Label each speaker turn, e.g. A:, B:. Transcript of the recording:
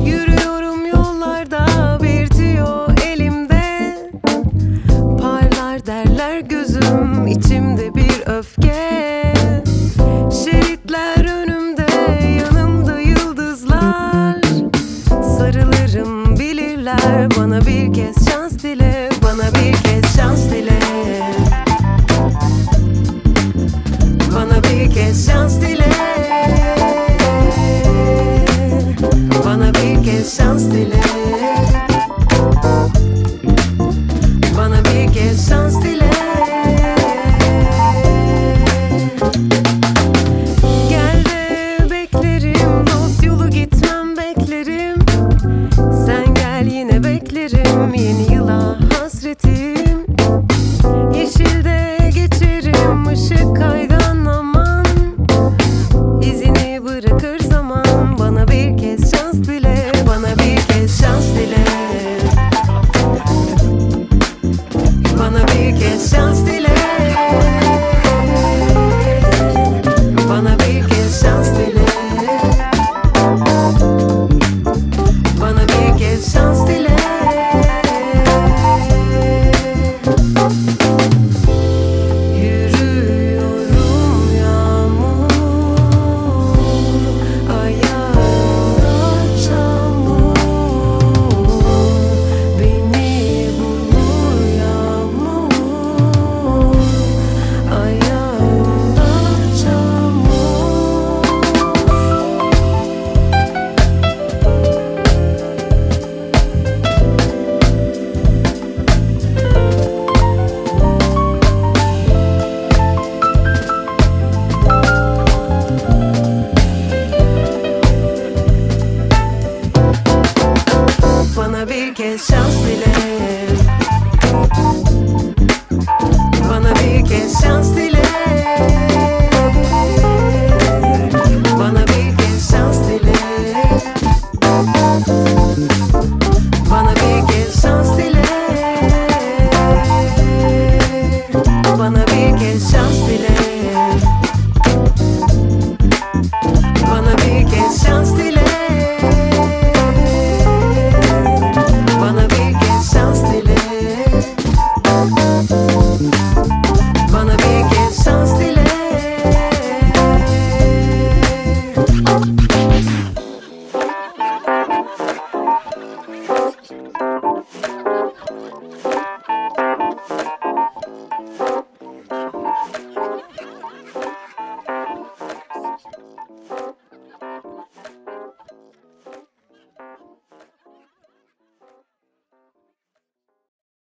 A: Yürüyorum yollarda, bir tüyo elimde. Parlar derler gözüm, içimde bir öfke. Şeritler önümde, yanımda yıldızlar. Sarılırım bilirler, bana bir kez şans dile, bana bir kez şans dile. Bana bir kez şans dile. Bana bir kez şans dile. Bana bir kez şans dile. Gel de beklerim, dost yolu gitmem beklerim. Sen gel yine beklerim, yeni yıla hasretim. Yeşilde geçerim, ışık kaygan aman. İzini bırakır zaman, bana bir kez şans dile, bana bir kez şans dile. Bana bir kez şans dile. Bana bir kez şans dile. Bana bir kez şans dile. Yürüyorum yağmur, ayağımda çamur. Beni bulur yağmur, ayağımda çamur. Bana bir kez şans dile. Bana bir kez şans dile. Bana bir kez şans dile. Bana bir kez şans dile. Bana bir kez şans dile. Bana bir kez şans dile. Bana bir kez şans dile. Bana bir kez şans dile.